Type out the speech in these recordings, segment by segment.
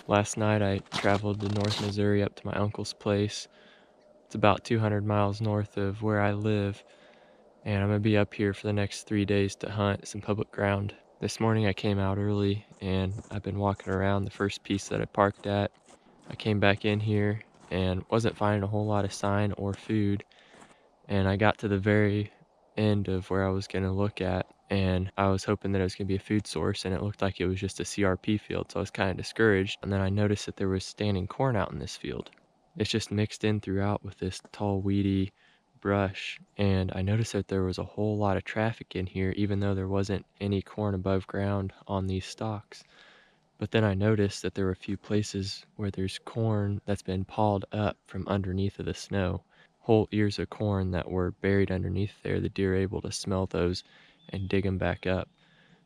Last night I traveled to North Missouri up to my uncle's place. It's about 200 miles north of where I live, and I'm gonna be up here for the next 3 days to hunt some public ground. This morning I came out early and I've been walking around the first piece that I parked at. I came back in here and wasn't finding a whole lot of sign or food, and I got to the very end of where I was gonna look at, and I was hoping that it was gonna be a food source, and it looked like it was just a CRP field, so I was kind of discouraged. And then I noticed that there was standing corn out in this field. It's just mixed in throughout with this tall, weedy brush, and I noticed that there was a whole lot of traffic in here, even though there wasn't any corn above ground on these stalks. But then I noticed that there were a few places where there's corn that's been pawed up from underneath of the snow. Whole ears of corn that were buried underneath there. The deer are able to smell those and dig them back up.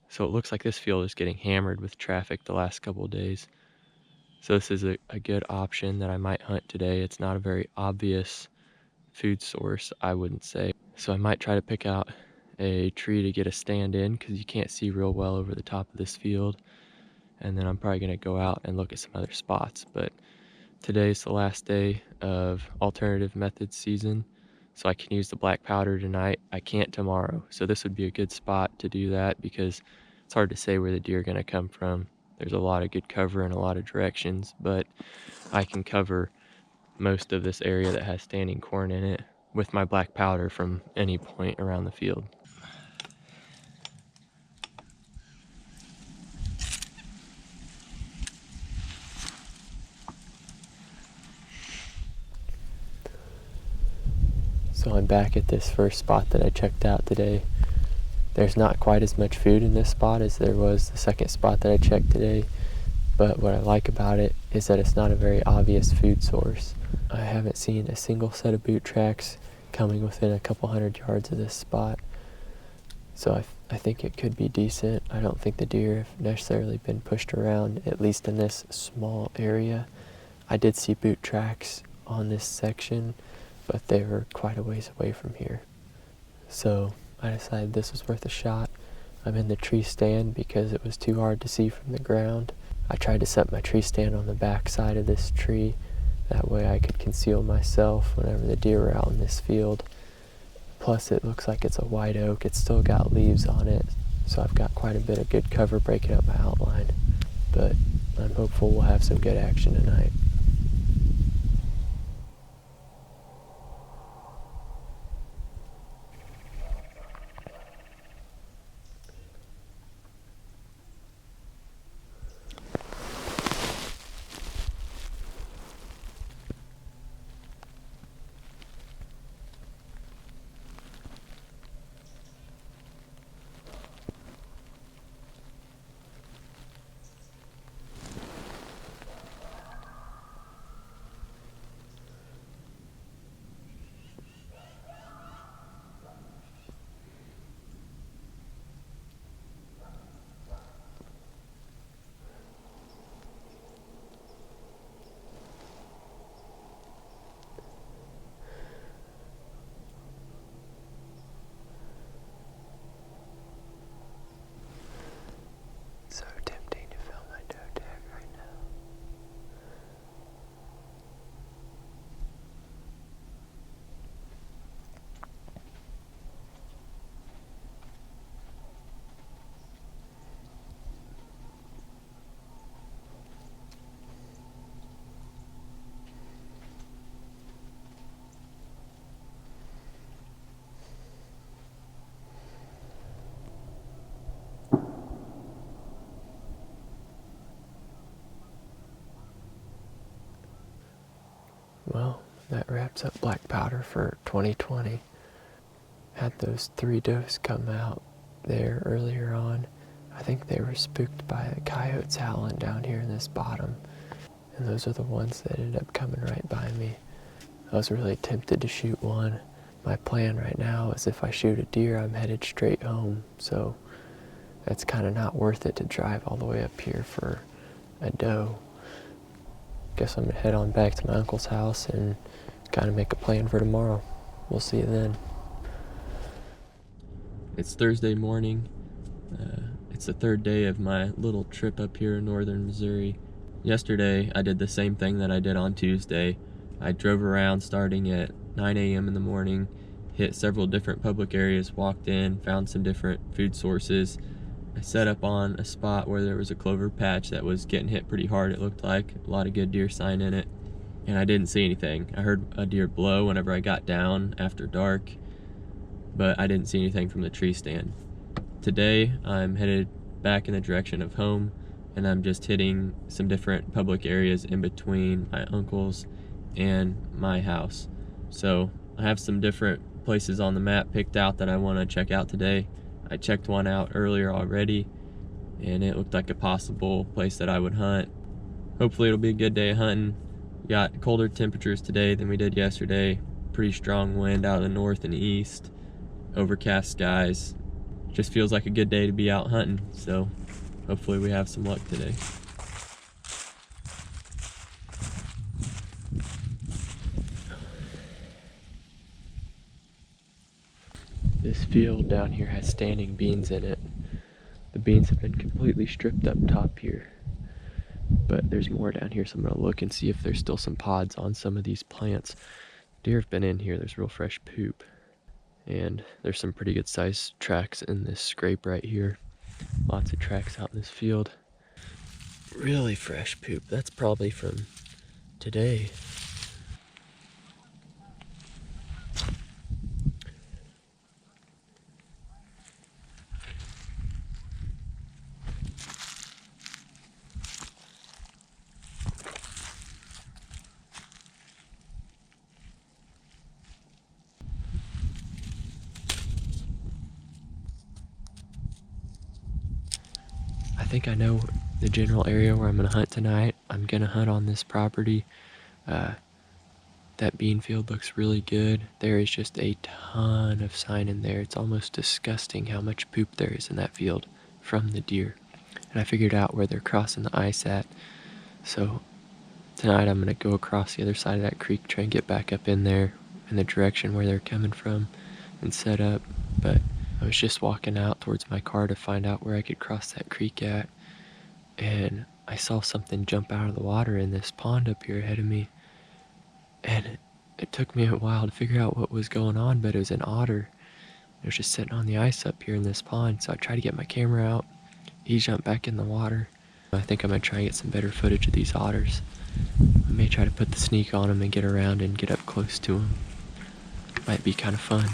So it looks like this field is getting hammered with traffic the last couple of days. So this is a good option that I might hunt today. It's not a very obvious food source, I wouldn't say. So I might try to pick out a tree to get a stand in because you can't see real well over the top of this field. And then I'm probably going to go out and look at some other spots. But today's the last day of alternative methods season, so I can use the black powder tonight. I can't tomorrow, so this would be a good spot to do that because it's hard to say where the deer are going to come from. There's a lot of good cover in a lot of directions, but I can cover most of this area that has standing corn in it with my black powder from any point around the field. So I'm back at this first spot that I checked out today. There's not quite as much food in this spot as there was the second spot that I checked today, but what I like about it is that it's not a very obvious food source. I haven't seen a single set of boot tracks coming within a couple hundred yards of this spot, so I think it could be decent. I don't think the deer have necessarily been pushed around, at least in this small area. I did see boot tracks on this section, but they were quite a ways away from here. So I decided this was worth a shot. I'm in the tree stand because it was too hard to see from the ground. I tried to set my tree stand on the back side of this tree. That way I could conceal myself whenever the deer were out in this field. Plus it looks like it's a white oak. It's still got leaves on it, so I've got quite a bit of good cover breaking up my outline. But I'm hopeful we'll have some good action tonight. So tempting to film my toe tag right now. Well, that wraps up black powder for 2020. Had those 3 does come out there earlier on. I think they were spooked by the coyotes howling down here in this bottom. And those are the ones that ended up coming right by me. I was really tempted to shoot one. My plan right now is if I shoot a deer, I'm headed straight home. So that's kind of not worth it to drive all the way up here for a doe. Guess I'm gonna head on back to my uncle's house and kind of make a plan for tomorrow. We'll see you then. It's Thursday morning. It's the third day of my little trip up here in northern Missouri. Yesterday, I did the same thing that I did on Tuesday. I drove around starting at 9 a.m. in the morning, hit several different public areas, walked in, found some different food sources. I set up on a spot where there was a clover patch that was getting hit pretty hard, it looked like. A lot of good deer sign in it. And I didn't see anything. I heard a deer blow whenever I got down after dark, but I didn't see anything from the tree stand. Today, I'm headed back in the direction of home, and I'm just hitting some different public areas in between my uncle's and my house. So I have some different places on the map picked out that I want to check out today. I checked one out earlier already, and it looked like a possible place that I would hunt. Hopefully it'll be a good day of hunting. We got colder temperatures today than we did yesterday. Pretty strong wind out of the north and east. Overcast skies. Just feels like a good day to be out hunting, so hopefully we have some luck today. This field down here has standing beans in it. The beans have been completely stripped up top here, but there's more down here, so I'm gonna look and see if there's still some pods on some of these plants. Deer have been in here. There's real fresh poop, and there's some pretty good sized tracks in this scrape right here. Lots of tracks out in this field. Really fresh poop. That's probably from today. I think I know the general area where I'm gonna hunt tonight. I'm gonna hunt on this property. That bean field looks really good. There is just a ton of sign in there. It's almost disgusting how much poop there is in that field from the deer. And I figured out where they're crossing the ice at. So tonight I'm gonna go across the other side of that creek, try and get back up in there in the direction where they're coming from and set up. But I was just walking out towards my car to find out where I could cross that creek at, and I saw something jump out of the water in this pond up here ahead of me. And it took me a while to figure out what was going on, but it was an otter. It was just sitting on the ice up here in this pond, so I tried to get my camera out. He jumped back in the water. I think I'm gonna try and get some better footage of these otters. I may try to put the sneak on them and get around and get up close to them. Might be kind of fun.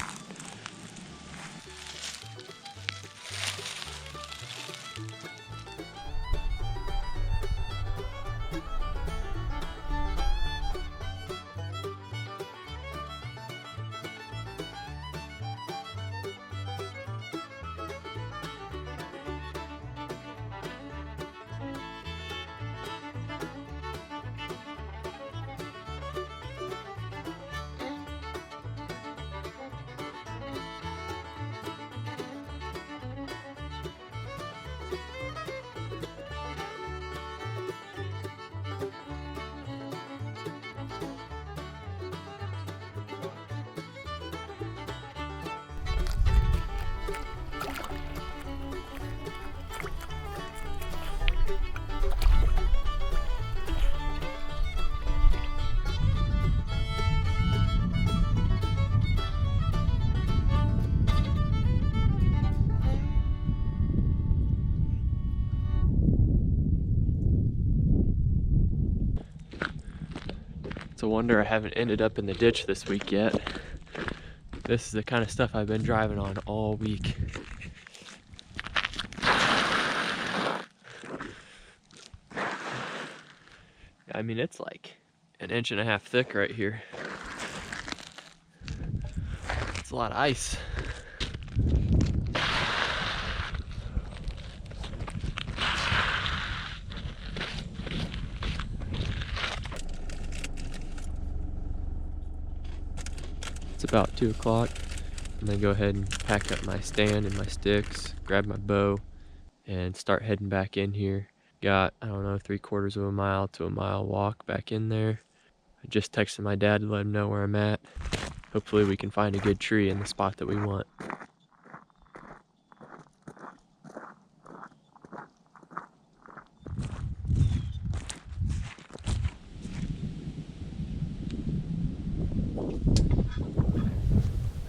It's a wonder I haven't ended up in the ditch this week yet. This is the kind of stuff I've been driving on all week. I mean, it's like an inch and a half thick right here. It's a lot of ice. It's about 2 o'clock. I'm gonna go ahead and pack up my stand and my sticks, grab my bow, and start heading back in here. Got, I don't know, 3/4 of a mile to a mile walk back in there. I just texted my dad to let him know where I'm at. Hopefully we can find a good tree in the spot that we want.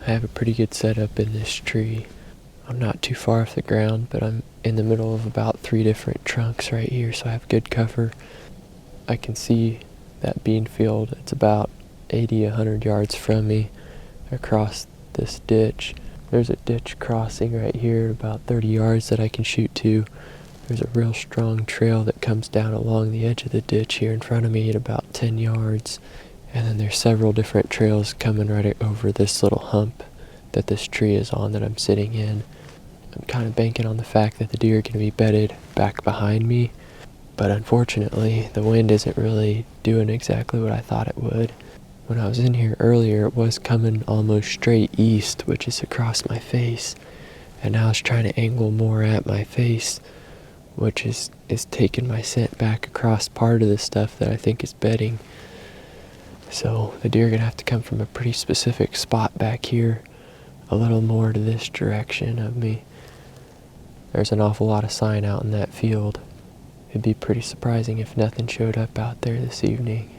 I have a pretty good setup in this tree. I'm not too far off the ground, but I'm in the middle of about 3 different trunks right here, so I have good cover. I can see that bean field. It's about 100 yards from me across this ditch. There's a ditch crossing right here about 30 yards that I can shoot to. There's a real strong trail that comes down along the edge of the ditch here in front of me at about 10 yards. And then there's several different trails coming right over this little hump that this tree is on that I'm sitting in. I'm kind of banking on the fact that the deer are going to be bedded back behind me, but unfortunately the wind isn't really doing exactly what I thought it would. When I was in here earlier, it was coming almost straight east, which is across my face, and now it's trying to angle more at my face, which is taking my scent back across part of the stuff that I think is bedding. So the deer are going to have to come from a pretty specific spot back here, a little more to this direction of me. There's an awful lot of sign out in that field. It'd be pretty surprising if nothing showed up out there this evening.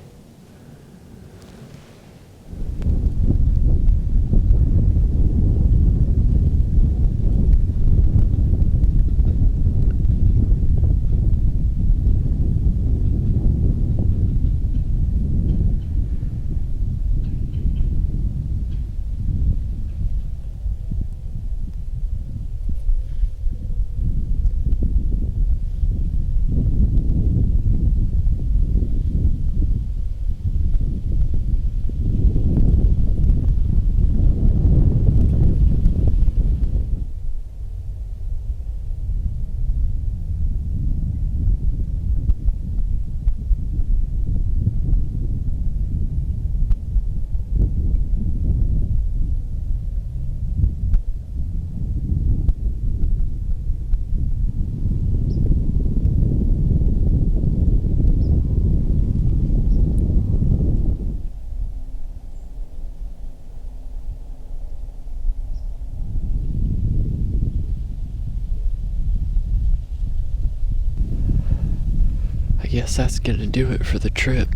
I guess that's gonna do it for the trip.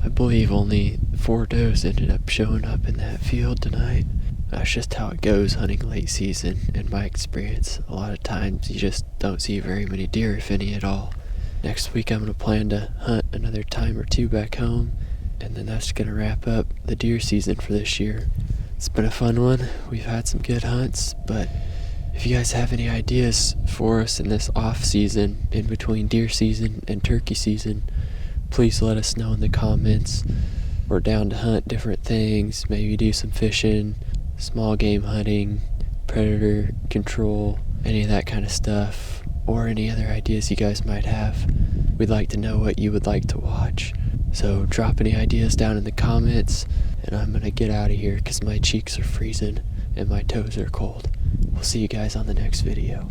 I believe only 4 does ended up showing up in that field tonight. That's just how it goes hunting late season, in my experience. A lot of times you just don't see very many deer, if any at all. Next week I'm gonna plan to hunt another time or 2 back home, and then that's gonna wrap up the deer season for this year. It's been a fun one. We've had some good hunts, but if you guys have any ideas for us in this off season, in between deer season and turkey season, please let us know in the comments. We're down to hunt different things, maybe do some fishing, small game hunting, predator control, any of that kind of stuff, or any other ideas you guys might have. We'd like to know what you would like to watch. So drop any ideas down in the comments, and I'm gonna get out of here because my cheeks are freezing and my toes are cold. We'll see you guys on the next video.